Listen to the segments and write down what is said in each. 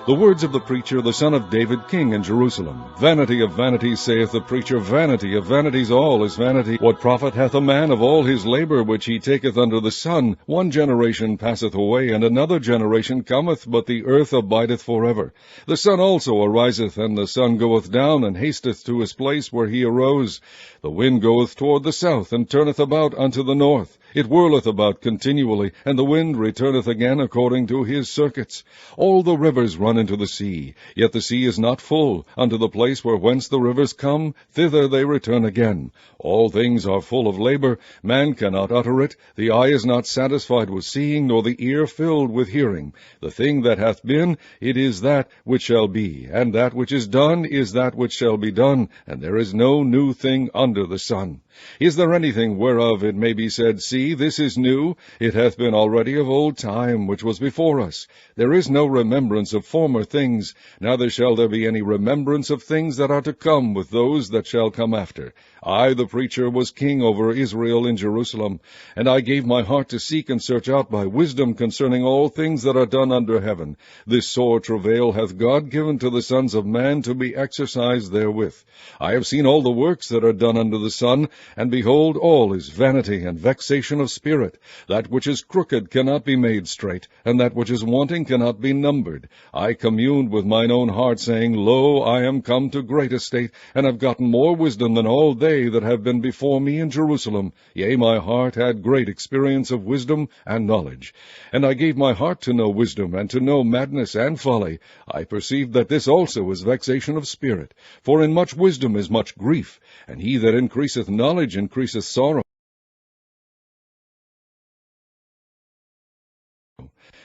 The words of the preacher, the son of David, king in Jerusalem. Vanity of vanities, saith the preacher, vanity of vanities, all is vanity. What profit hath a man of all his labor which he taketh under the sun? One generation passeth away, and another generation cometh, but the earth abideth forever. The sun also ariseth, and the sun goeth down, and hasteth to his place where he arose. The wind goeth toward the south, and turneth about unto the north. It whirleth about continually, and the wind returneth again according to his circuits. All the rivers run into the sea, yet the sea is not full. Unto the place where whence the rivers come, thither they return again. All things are full of labor. Man cannot utter it. The eye is not satisfied with seeing, nor the ear filled with hearing. The thing that hath been, it is that which shall be, and that which is done is that which shall be done, and there is no new thing under the sun. Is there anything whereof it may be said, See, this is new? It hath been already of old time, which was before us. There is no remembrance of former things, neither shall there be any remembrance of things that are to come with those that shall come after. I, the preacher, was king over Israel in Jerusalem, and I gave my heart to seek and search out by wisdom concerning all things that are done under heaven. This sore travail hath God given to the sons of man to be exercised therewith. I have seen all the works that are done under the sun, and behold, all is vanity and vexation of spirit. That which is crooked cannot be made straight, and that which is wanting cannot be numbered. I communed with mine own heart, saying, Lo, I am come to great estate, and have gotten more wisdom than all they that have been before me in Jerusalem. Yea, my heart had great experience of wisdom and knowledge. And I gave my heart to know wisdom, and to know madness and folly. I perceived that this also is vexation of spirit. For in much wisdom is much grief, and he that increaseth knowledge increaseth sorrow.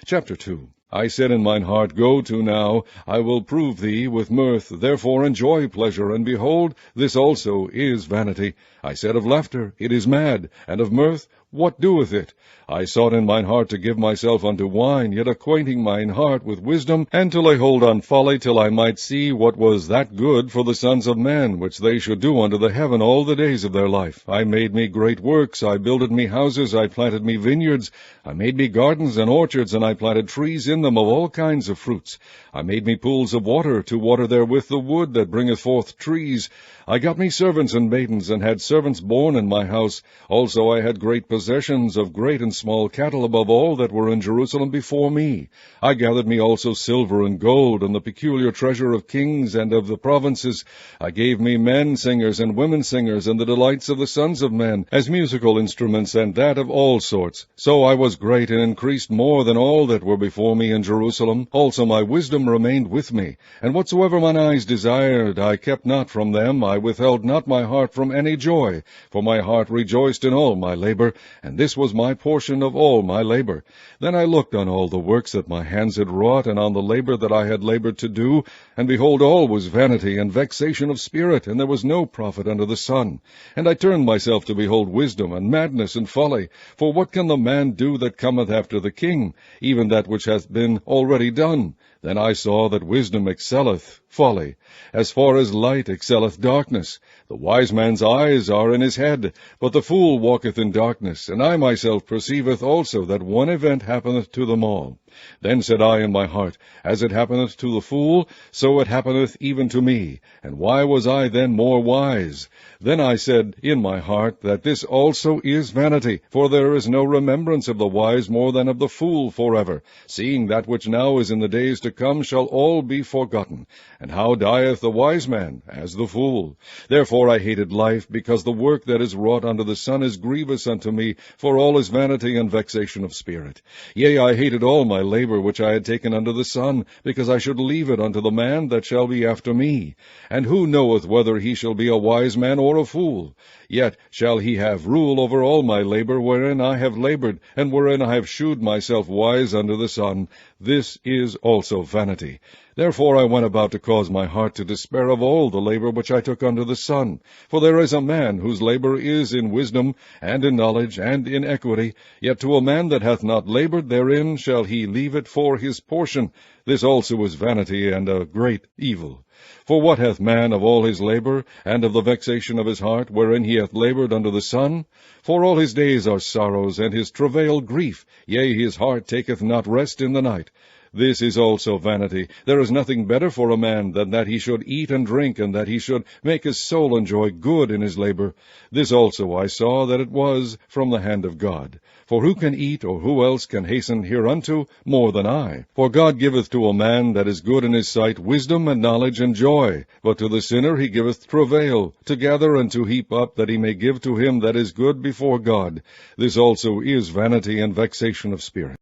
Chapter 2. I said in mine heart, Go to now, I will prove thee with mirth, therefore enjoy pleasure, and behold, this also is vanity. I said of laughter, It is mad, and of mirth, what doeth it? I sought in mine heart to give myself unto wine, yet acquainting mine heart with wisdom, and to lay hold on folly, till I might see what was that good for the sons of men, which they should do unto the heaven all the days of their life. I made me great works, I builded me houses, I planted me vineyards, I made me gardens and orchards, and I planted trees in them of all kinds of fruits. I made me pools of water, to water therewith the wood that bringeth forth trees. I got me servants and maidens, and had servants born in my house. Also I had great possessions of great and small cattle above all that were in Jerusalem before me. I gathered me also silver and gold, and the peculiar treasure of kings and of the provinces. I gave me men singers and women singers, and the delights of the sons of men, as musical instruments, and that of all sorts. So I was great, and increased more than all that were before me in Jerusalem. Also my wisdom remained with me, and whatsoever mine eyes desired, I kept not from them. I withheld not my heart from any joy, for my heart rejoiced in all my labor, and this was my portion of all my labor. Then I looked on all the works that my hands had wrought, and on the labor that I had labored to do, and behold, all was vanity and vexation of spirit, and there was no profit under the sun. And I turned myself to behold wisdom, and madness, and folly. For what can the man do that cometh after the king? Even that which hath been already done. Then I saw that wisdom excelleth folly, as far as light excelleth darkness. The wise man's eyes are in his head, but the fool walketh in darkness. And I myself perceiveth also that one event happeneth to them all. Then said I in my heart, As it happeneth to the fool, so it happeneth even to me. And why was I then more wise? Then I said in my heart, that this also is vanity, for there is no remembrance of the wise more than of the fool forever, seeing that which now is in the days to come shall all be forgotten. And how dieth the wise man? As the fool. Therefore I hated life, because the work that is wrought under the sun is grievous unto me, for all is vanity and vexation of spirit. Yea, I hated all my labor which I had taken under the sun, because I should leave it unto the man that shall be after me. And who knoweth whether he shall be a wise man or a fool? Yet shall he have rule over all my labor, wherein I have labored, and wherein I have shewed myself wise under the sun. This is also vanity. Therefore I went about to cause my heart to despair of all the labor which I took under the sun. For there is a man whose labor is in wisdom, and in knowledge, and in equity. Yet to a man that hath not labored therein shall he leave it for his portion. This also is vanity, and a great evil. For what hath man of all his labor, and of the vexation of his heart, wherein he hath labored under the sun? For all his days are sorrows, and his travail grief, yea, his heart taketh not rest in the night. This is also vanity. There is nothing better for a man than that he should eat and drink, and that he should make his soul enjoy good in his labor. This also I saw that it was from the hand of God. For who can eat, or who else can hasten hereunto, more than I? For God giveth to a man that is good in his sight wisdom and knowledge and joy, but to the sinner he giveth travail, to gather and to heap up, that he may give to him that is good before God. This also is vanity and vexation of spirit.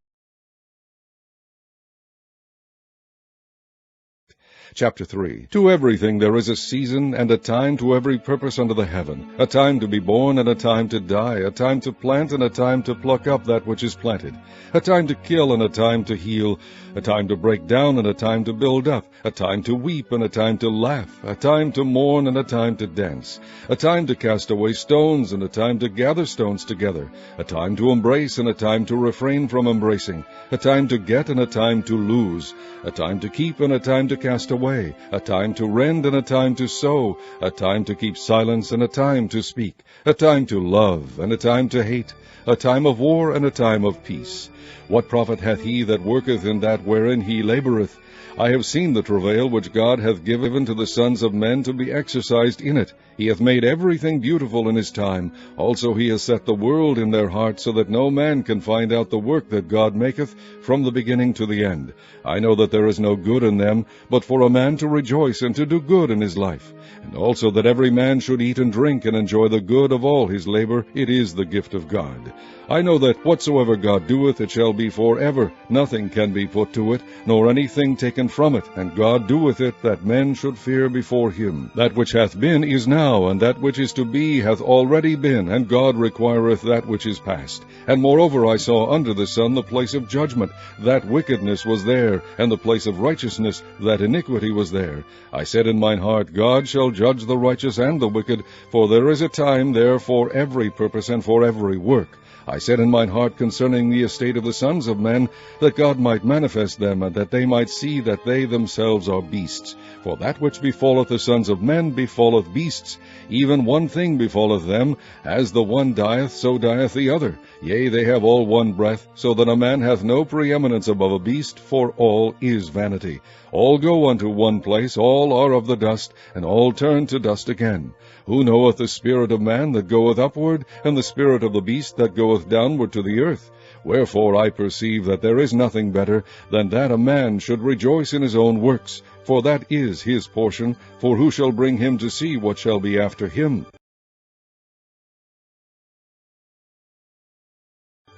Chapter 3. To everything there is a season, and a time to every purpose under the heaven, a time to be born, and a time to die, a time to plant, and a time to pluck up that which is planted, a time to kill, and a time to heal, a time to break down, and a time to build up, a time to weep, and a time to laugh, a time to mourn, and a time to dance, a time to cast away stones, and a time to gather stones together, a time to embrace, and a time to refrain from embracing, a time to get, and a time to lose, a time to keep, and a time to cast away, a time to rend, and a time to sow, a time to keep silence, and a time to speak, a time to love, and a time to hate, a time of war, and a time of peace. What profit hath he that worketh in that wherein he laboureth? I have seen the travail which God hath given to the sons of men to be exercised in it. He hath made everything beautiful in his time. Also he has set the world in their hearts, so that no man can find out the work that God maketh from the beginning to the end. I know that there is no good in them, but for a man to rejoice and to do good in his life. And also that every man should eat and drink and enjoy the good of all his labor. It is the gift of God. I know that whatsoever God doeth, it shall be for ever. Nothing can be put to it, nor anything taken from it. And God doeth it, that men should fear before him. That which hath been is now, and that which is to be hath already been, and God requireth that which is past. And moreover I saw under the sun the place of judgment, that wickedness was there, and the place of righteousness, that iniquity was there. I said in mine heart, God shall judge the righteous and the wicked, for there is a time there for every purpose and for every work. I said in mine heart concerning the estate of the sons of men, that God might manifest them, and that they might see that they themselves are beasts. For that which befalleth the sons of men befalleth beasts. Even one thing befalleth them, as the one dieth, so dieth the other. Yea, they have all one breath, so that a man hath no preeminence above a beast, for all is vanity. All go unto one place, all are of the dust, and all turn to dust again. Who knoweth the spirit of man that goeth upward, and the spirit of the beast that goeth downward to the earth? Wherefore I perceive that there is nothing better than that a man should rejoice in his own works, for that is his portion, for who shall bring him to see what shall be after him?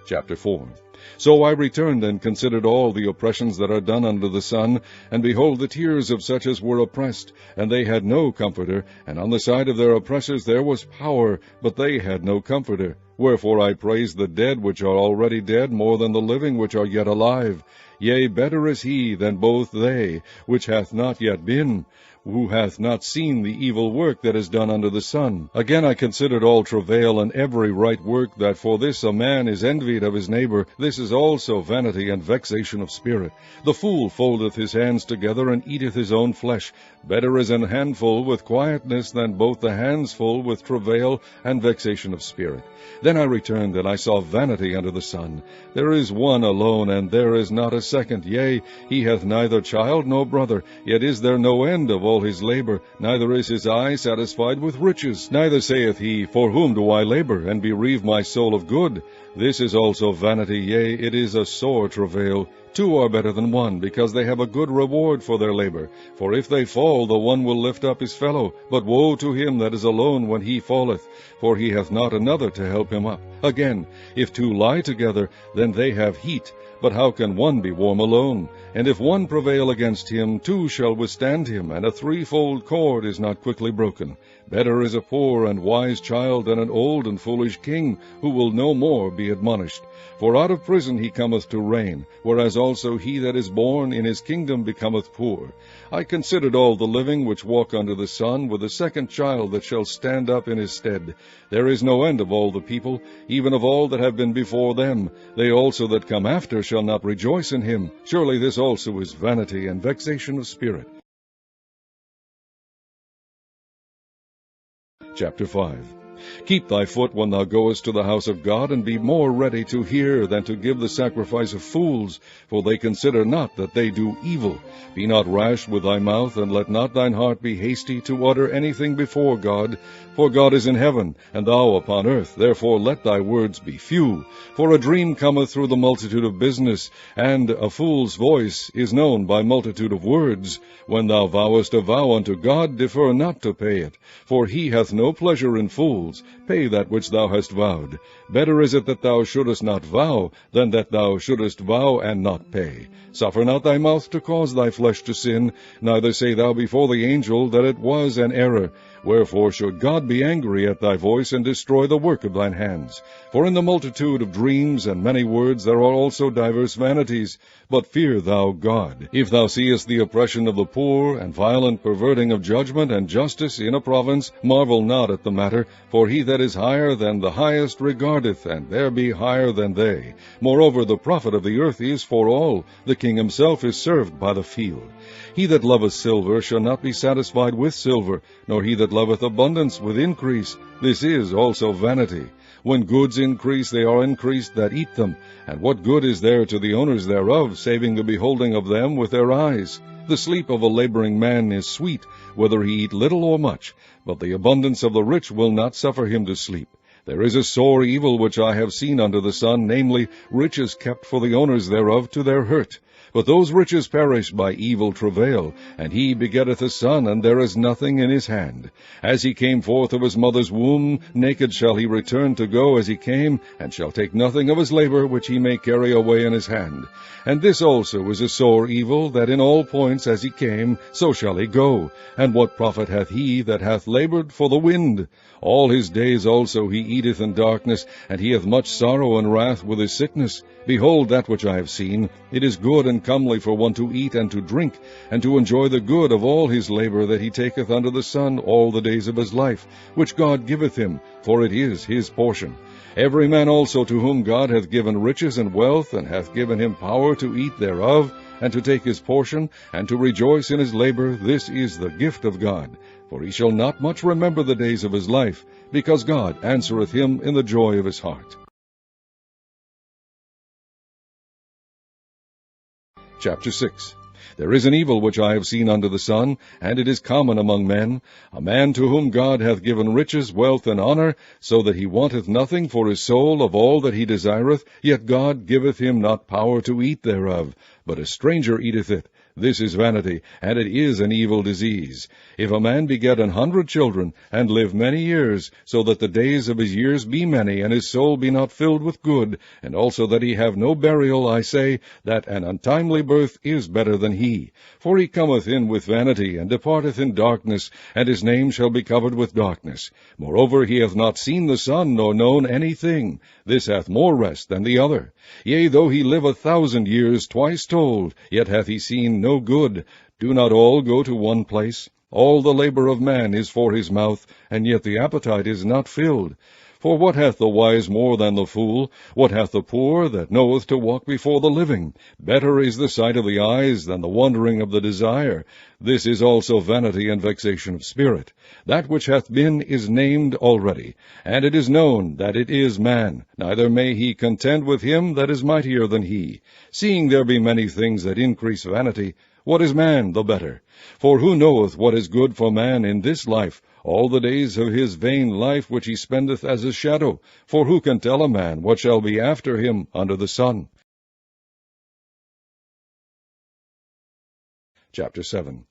Chapter 4. So I returned and considered all the oppressions that are done under the sun, and behold, the tears of such as were oppressed, and they had no comforter, and on the side of their oppressors there was power, but they had no comforter. Wherefore I praise the dead which are already dead more than the living which are yet alive. Yea, better is he than both they, which hath not yet been, who hath not seen the evil work that is done under the sun. Again I considered all travail and every right work, that for this a man is envied of his neighbor. This is also vanity and vexation of spirit. The fool foldeth his hands together, and eateth his own flesh. Better is an handful with quietness than both the hands full with travail and vexation of spirit. Then I returned, and I saw vanity under the sun. There is one alone, and there is not a second. Yea, he hath neither child nor brother, yet is there no end of all his labor, neither is his eye satisfied with riches. Neither saith he, For whom do I labor, and bereave my soul of good? This is also vanity, yea, it is a sore travail. Two are better than one, because they have a good reward for their labor. For if they fall, the one will lift up his fellow. But woe to him that is alone when he falleth, for he hath not another to help him up. Again, if two lie together, then they have heat. But how can one be warm alone? And if one prevail against him, two shall withstand him, and a threefold cord is not quickly broken. Better is a poor and wise child than an old and foolish king, who will no more be admonished. For out of prison he cometh to reign, whereas also he that is born in his kingdom becometh poor. I considered all the living which walk under the sun, with a second child that shall stand up in his stead. There is no end of all the people, even of all that have been before them. They also that come after shall not rejoice in him. Surely this also is vanity and vexation of spirit. Chapter 5. Keep thy foot when thou goest to the house of God, and be more ready to hear than to give the sacrifice of fools, for they consider not that they do evil. Be not rash with thy mouth, and let not thine heart be hasty to utter anything before God. For God is in heaven, and thou upon earth, therefore let thy words be few. For a dream cometh through the multitude of business, and a fool's voice is known by multitude of words. When thou vowest a vow unto God, defer not to pay it, for he hath no pleasure in fools. Pay that which thou hast vowed. Better is it that thou shouldest not vow, than that thou shouldest vow and not pay. Suffer not thy mouth to cause thy flesh to sin, neither say thou before the angel that it was an error. Wherefore should God be angry at thy voice, and destroy the work of thine hands? For in the multitude of dreams and many words there are also divers vanities. But fear thou God. If thou seest the oppression of the poor, and violent perverting of judgment and justice in a province, marvel not at the matter, for he that is higher than the highest regardeth, and there be higher than they. Moreover, the profit of the earth is for all. The king himself is served by the field. He that loveth silver shall not be satisfied with silver, nor he that loveth abundance with increase. This is also vanity. When goods increase, they are increased that eat them. And what good is there to the owners thereof, saving the beholding of them with their eyes? The sleep of a laboring man is sweet, whether he eat little or much, but the abundance of the rich will not suffer him to sleep. There is a sore evil which I have seen under the sun, namely, riches kept for the owners thereof to their hurt. But those riches perish by evil travail, and he begetteth a son, and there is nothing in his hand. As he came forth of his mother's womb, naked shall he return to go as he came, and shall take nothing of his labor which he may carry away in his hand. And this also is a sore evil, that in all points as he came, so shall he go. And what profit hath he that hath labored for the wind? All his days also he eateth in darkness, and he hath much sorrow and wrath with his sickness. Behold, that which I have seen, it is good and comely for one to eat and to drink, and to enjoy the good of all his labor that he taketh under the sun all the days of his life, which God giveth him, for it is his portion. Every man also to whom God hath given riches and wealth, and hath given him power to eat thereof, and to take his portion, and to rejoice in his labor, this is the gift of God. For he shall not much remember the days of his life, because God answereth him in the joy of his heart. Chapter 6. There is an evil which I have seen under the sun, and it is common among men, a man to whom God hath given riches, wealth, and honor, so that he wanteth nothing for his soul of all that he desireth, yet God giveth him not power to eat thereof, but a stranger eateth it. This is vanity, and it is an evil disease. If a man beget 100 children, and live many years, so that the days of his years be many, and his soul be not filled with good, and also that he have no burial, I say, that an untimely birth is better than he. For he cometh in with vanity, and departeth in darkness, and his name shall be covered with darkness. Moreover, he hath not seen the sun, nor known anything. This hath more rest than the other. Yea, though he live 1,000 years, twice told, yet hath he seen no good. Do not all go to one place? All the labor of man is for his mouth, and yet the appetite is not filled. For what hath the wise more than the fool? What hath the poor that knoweth to walk before the living? Better is the sight of the eyes than the wandering of the desire. This is also vanity and vexation of spirit. That which hath been is named already, and it is known that it is man, neither may he contend with him that is mightier than he. Seeing there be many things that increase vanity, what is man the better? For who knoweth what is good for man in this life, all the days of his vain life which he spendeth as a shadow? For who can tell a man what shall be after him under the sun? Chapter 7.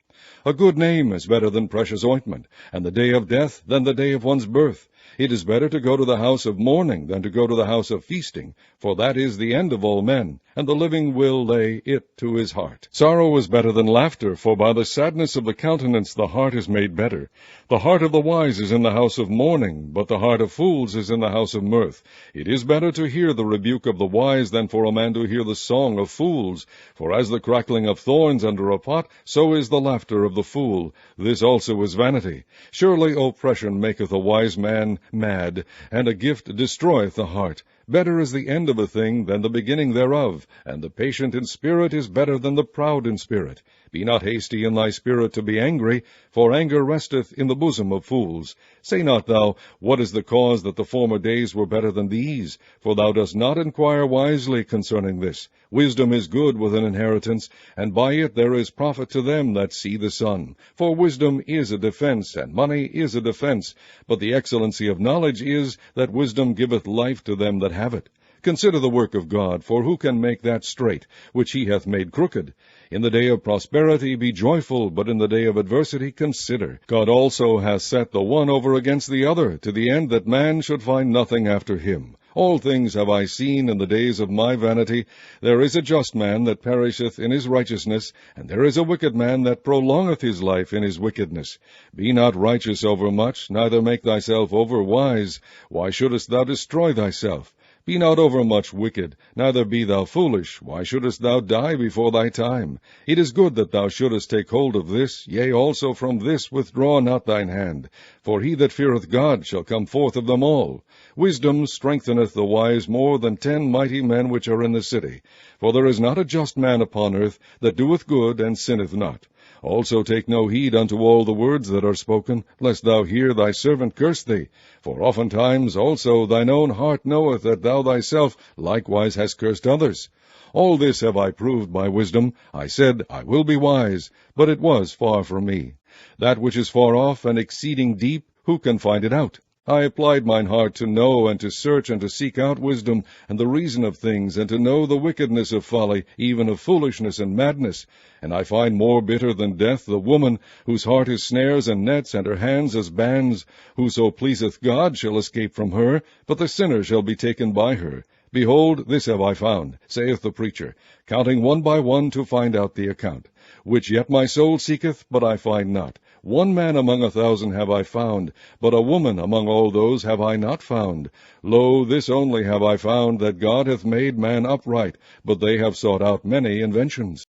A good name is better than precious ointment, and the day of death than the day of one's birth. It is better to go to the house of mourning than to go to the house of feasting, for that is the end of all men, and the living will lay it to his heart. Sorrow is better than laughter, for by the sadness of the countenance the heart is made better. The heart of the wise is in the house of mourning, but the heart of fools is in the house of mirth. It is better to hear the rebuke of the wise than for a man to hear the song of fools. For as the crackling of thorns under a pot, so is the laughter of the fool. This also is vanity. Surely oppression maketh a wise man mad, and a gift destroyeth the heart. Better is the end of a thing than the beginning thereof, and the patient in spirit is better than the proud in spirit. Be not hasty in thy spirit to be angry, for anger resteth in the bosom of fools. Say not thou, What is the cause that the former days were better than these? For thou dost not inquire wisely concerning this. Wisdom is good with an inheritance, and by it there is profit to them that see the sun. For wisdom is a defense, and money is a defense. But the excellency of knowledge is, that wisdom giveth life to them that have it. Consider the work of God, for who can make that straight, which he hath made crooked? In the day of prosperity be joyful, but in the day of adversity consider. God also hath set the one over against the other, to the end that man should find nothing after him. All things have I seen in the days of my vanity. There is a just man that perisheth in his righteousness, and there is a wicked man that prolongeth his life in his wickedness. Be not righteous over much, neither make thyself over wise. Why shouldest thou destroy thyself? Be not overmuch wicked, neither be thou foolish. Why shouldest thou die before thy time? It is good that thou shouldest take hold of this, yea, also from this withdraw not thine hand. For he that feareth God shall come forth of them all. Wisdom strengtheneth the wise more than 10 mighty men which are in the city. For there is not a just man upon earth that doeth good and sinneth not. Also take no heed unto all the words that are spoken, lest thou hear thy servant curse thee. For oftentimes also thine own heart knoweth that thou thyself likewise hast cursed others. All this have I proved by wisdom. I said, I will be wise, but it was far from me. That which is far off and exceeding deep, who can find it out? I applied mine heart to know and to search and to seek out wisdom and the reason of things, and to know the wickedness of folly, even of foolishness and madness. And I find more bitter than death the woman, whose heart is snares and nets, and her hands as bands. Whoso pleaseth God shall escape from her, but the sinner shall be taken by her. Behold, this have I found, saith the preacher, counting one by one to find out the account. Which yet my soul seeketh, but I find not. One man among 1,000 have I found, but a woman among all those have I not found. Lo, this only have I found, that God hath made man upright, but they have sought out many inventions.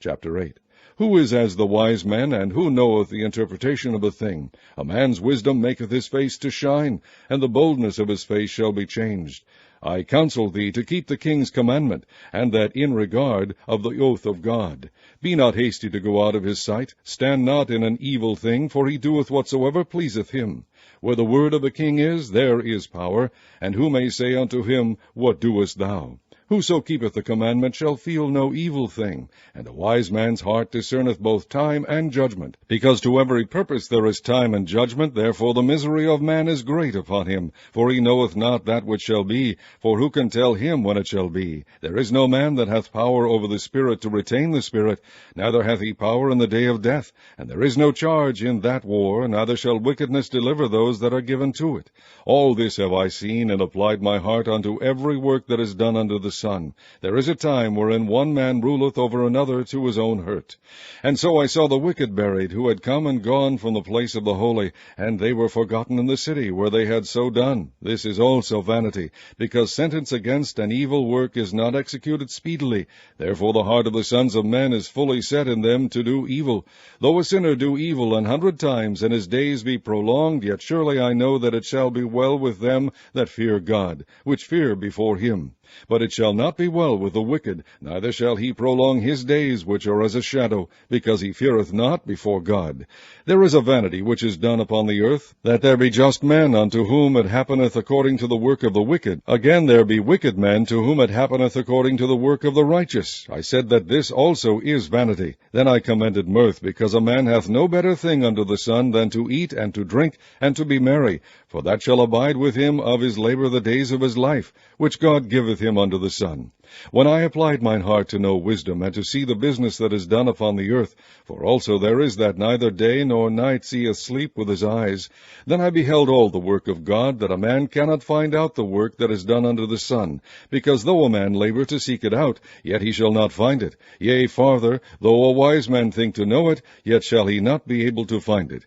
Chapter 8. Who is as the wise man, and who knoweth the interpretation of a thing? A man's wisdom maketh his face to shine, and the boldness of his face shall be changed. I counsel thee to keep the king's commandment, and that in regard of the oath of God. Be not hasty to go out of his sight. Stand not in an evil thing, for he doeth whatsoever pleaseth him. Where the word of a king is, there is power. And who may say unto him, What doest thou? Whoso keepeth the commandment shall feel no evil thing, and a wise man's heart discerneth both time and judgment. Because to every purpose there is time and judgment, therefore the misery of man is great upon him, for he knoweth not that which shall be, for who can tell him when it shall be? There is no man that hath power over the Spirit to retain the Spirit, neither hath he power in the day of death, and there is no charge in that war, neither shall wickedness deliver those that are given to it. All this have I seen, and applied my heart unto every work that is done under the sun. There is a time wherein one man ruleth over another to his own hurt. And so I saw the wicked buried, who had come and gone from the place of the holy, and they were forgotten in the city where they had so done. This is also vanity, because sentence against an evil work is not executed speedily. Therefore the heart of the sons of men is fully set in them to do evil. Though a sinner do evil 100 times, and his days be prolonged, yet surely I know that it shall be well with them that fear God, which fear before him. But it shall not be well with the wicked, neither shall he prolong his days, which are as a shadow, because he feareth not before God. There is a vanity which is done upon the earth, that there be just men unto whom it happeneth according to the work of the wicked. Again there be wicked men to whom it happeneth according to the work of the righteous. I said that this also is vanity. Then I commended mirth, because a man hath no better thing under the sun than to eat and to drink and to be merry, for that shall abide with him of his labor the days of his life, which God giveth him under the sun. When I applied mine heart to know wisdom, and to see the business that is done upon the earth, for also there is that neither day nor night seeth sleep with his eyes, then I beheld all the work of God, that a man cannot find out the work that is done under the sun, because though a man labor to seek it out, yet he shall not find it. Yea, farther, though a wise man think to know it, yet shall he not be able to find it.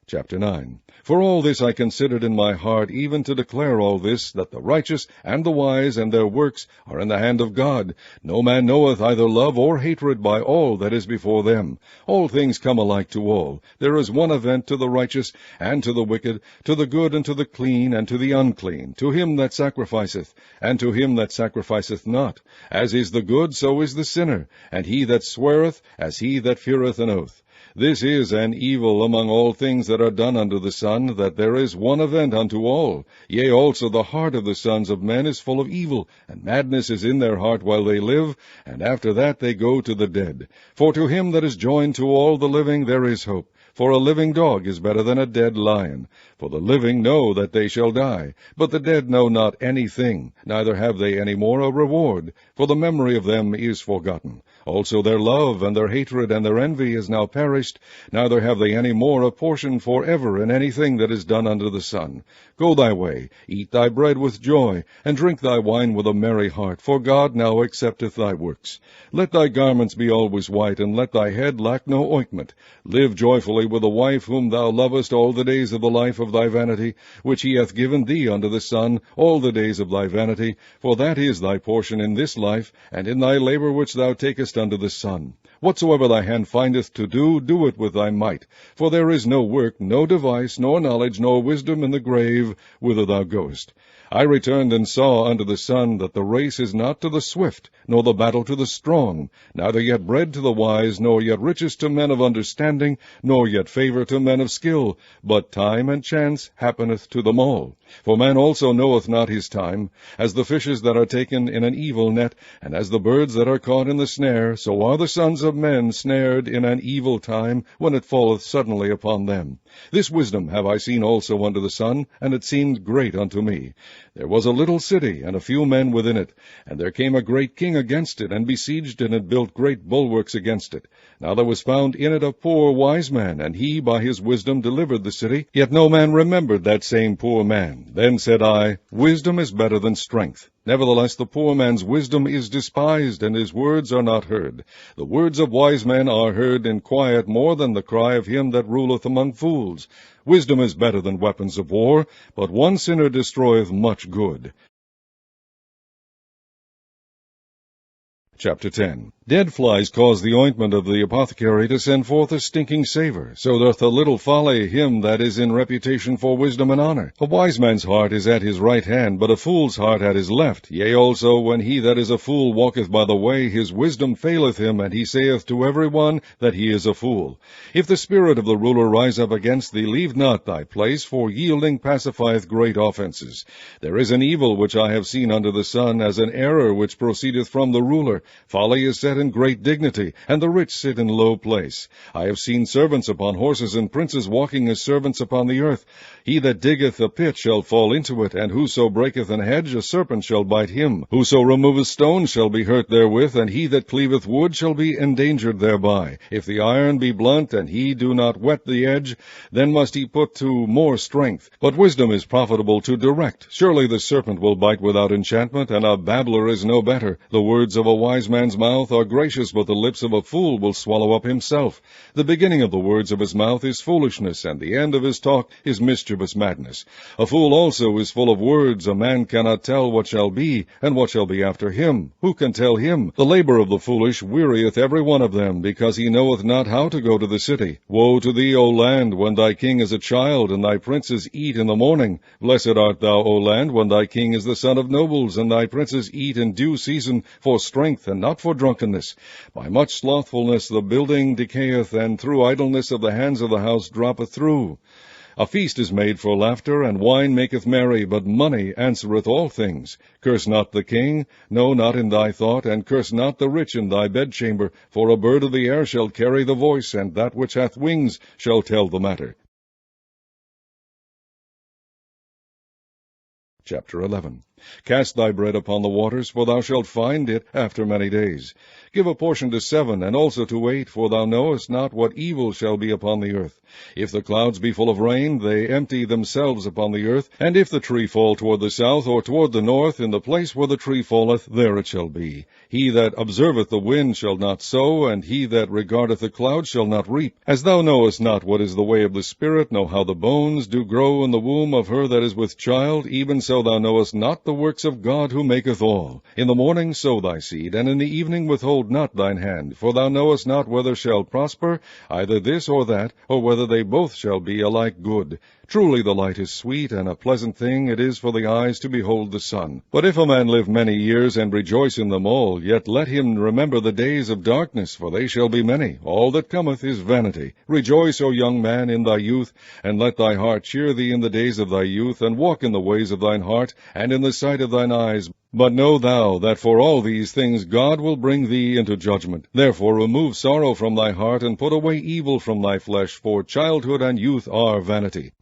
Chapter 9. For all this I considered in my heart, even to declare all this, that the righteous and the wise and their works are in the hand of God. No man knoweth either love or hatred by all that is before them. All things come alike to all. There is one event to the righteous and to the wicked, to the good and to the clean and to the unclean, to him that sacrificeth, and to him that sacrificeth not. As is the good, so is the sinner, and he that sweareth, as he that feareth an oath. This is an evil among all things that are done under the sun, that there is one event unto all. Yea, also the heart of the sons of men is full of evil, and madness is in their heart while they live, and after that they go to the dead. For to him that is joined to all the living there is hope. For a living dog is better than a dead lion. For the living know that they shall die, but the dead know not anything, neither have they any more a reward, for the memory of them is forgotten. Also their love and their hatred and their envy is now perished, neither have they any more a portion forever in anything that is done under the sun. Go thy way, eat thy bread with joy, and drink thy wine with a merry heart, for God now accepteth thy works. Let thy garments be always white, and let thy head lack no ointment. Live joyfully with a wife whom thou lovest all the days of the life of thy vanity, which he hath given thee under the sun, all the days of thy vanity, for that is thy portion in this life, and in thy labor which thou takest under the sun. Whatsoever thy hand findeth to do, do it with thy might. For there is no work, no device, nor knowledge, nor wisdom in the grave, whither thou goest. I returned and saw under the sun that the race is not to the swift, nor the battle to the strong, neither yet bread to the wise, nor yet riches to men of understanding, nor yet favor to men of skill, but time and chance happeneth to them all. For man also knoweth not his time, as the fishes that are taken in an evil net, and as the birds that are caught in the snare, so are the sons of men snared in an evil time, when it falleth suddenly upon them. This wisdom have I seen also under the sun, and it seemed great unto me. There was a little city, and a few men within it, and there came a great king against it, and besieged it, and built great bulwarks against it. Now there was found in it a poor wise man, and he by his wisdom delivered the city, yet no man remembered that same poor man. Then said I, Wisdom is better than strength. Nevertheless the poor man's wisdom is despised, and his words are not heard. The words of wise men are heard in quiet more than the cry of him that ruleth among fools. Wisdom is better than weapons of war, but one sinner destroyeth much good. Chapter 10. Dead flies cause the ointment of the apothecary to send forth a stinking savour. So doth a little folly him that is in reputation for wisdom and honour. A wise man's heart is at his right hand, but a fool's heart at his left. Yea, also, when he that is a fool walketh by the way, his wisdom faileth him, and he saith to every one that he is a fool. If the spirit of the ruler rise up against thee, leave not thy place, for yielding pacifieth great offences. There is an evil which I have seen under the sun, as an error which proceedeth from the ruler. Folly is set in great dignity, and the rich sit in low place. I have seen servants upon horses, and princes walking as servants upon the earth. He that diggeth a pit shall fall into it, and whoso breaketh an hedge, a serpent shall bite him. Whoso removeth stones shall be hurt therewith, and he that cleaveth wood shall be endangered thereby. If the iron be blunt, and he do not whet the edge, then must he put to more strength. But wisdom is profitable to direct. Surely the serpent will bite without enchantment, and a babbler is no better. The words of a wise man's mouth are gracious, but the lips of a fool will swallow up himself. The beginning of the words of his mouth is foolishness, and the end of his talk is mischievous madness. A fool also is full of words. A man cannot tell what shall be, and what shall be after him. Who can tell him? The labor of the foolish wearieth every one of them, because he knoweth not how to go to the city. Woe to thee, O land, when thy king is a child, and thy princes eat in the morning. Blessed art thou, O land, when thy king is the son of nobles, and thy princes eat in due season, for strength and not for drunkenness. By much slothfulness the building decayeth, and through idleness of the hands of the house droppeth through. A feast is made for laughter, and wine maketh merry, but money answereth all things. Curse not the king, no, not in thy thought, and curse not the rich in thy bedchamber, for a bird of the air shall carry the voice, and that which hath wings shall tell the matter. Chapter 11. Cast thy bread upon the waters, for thou shalt find it after many days. Give a portion to 7, and also to 8, for thou knowest not what evil shall be upon the earth. If the clouds be full of rain, they empty themselves upon the earth. And if the tree fall toward the south, or toward the north, in the place where the tree falleth, there it shall be. He that observeth the wind shall not sow, and he that regardeth the clouds shall not reap. As thou knowest not what is the way of the Spirit, nor how the bones do grow in the womb of her that is with child, even so thou knowest not the works of God who maketh all. In the morning sow thy seed, and in the evening withhold not thine hand, for thou knowest not whether shall prosper, either this or that, or whether they both shall be alike good. Truly the light is sweet, and a pleasant thing it is for the eyes to behold the sun. But if a man live many years, and rejoice in them all, yet let him remember the days of darkness, for they shall be many. All that cometh is vanity. Rejoice, O young man, in thy youth, and let thy heart cheer thee in the days of thy youth, and walk in the ways of thine heart, and in the sight of thine eyes. But know thou that for all these things God will bring thee into judgment. Therefore remove sorrow from thy heart, and put away evil from thy flesh, for childhood and youth are vanity.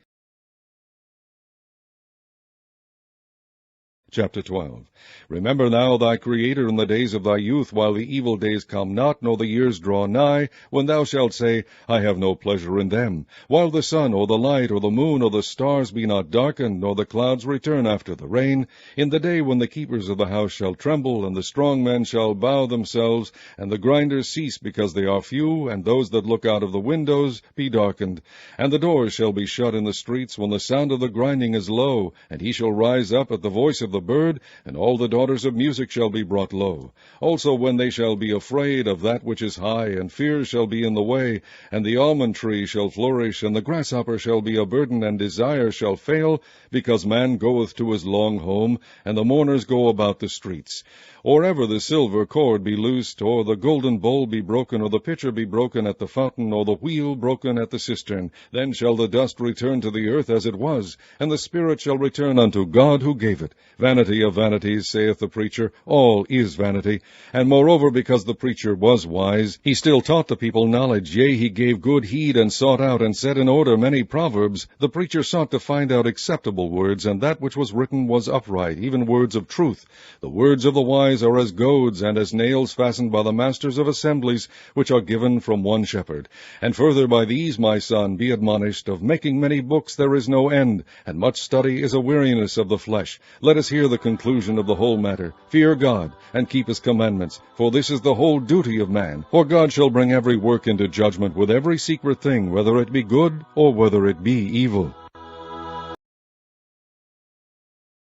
Chapter 12. Remember now thy Creator in the days of thy youth, while the evil days come not, nor the years draw nigh, when thou shalt say, I have no pleasure in them, while the sun, or the light, or the moon, or the stars be not darkened, nor the clouds return after the rain, in the day when the keepers of the house shall tremble, and the strong men shall bow themselves, and the grinders cease because they are few, and those that look out of the windows be darkened. And the doors shall be shut in the streets, when the sound of the grinding is low, and he shall rise up at the voice of the bird, and all the daughters of music shall be brought low. Also when they shall be afraid of that which is high, and fear shall be in the way, and the almond tree shall flourish, and the grasshopper shall be a burden, and desire shall fail, because man goeth to his long home, and the mourners go about the streets. Or ever the silver cord be loosed, or the golden bowl be broken, or the pitcher be broken at the fountain, or the wheel broken at the cistern, then shall the dust return to the earth as it was, and the spirit shall return unto God who gave it. Vanity of vanities, saith the preacher, all is vanity. And moreover, because the preacher was wise, he still taught the people knowledge, yea, he gave good heed, and sought out and set in order many proverbs. The preacher sought to find out acceptable words, and that which was written was upright, even words of truth. The words of the wise are as goads, and as nails fastened by the masters of assemblies, which are given from one shepherd. And further by these, my son, be admonished, of making many books there is no end, and much study is a weariness of the flesh. Let us hear the conclusion of the whole matter. Fear God, and keep his commandments, for this is the whole duty of man. For God shall bring every work into judgment with every secret thing, whether it be good or whether it be evil.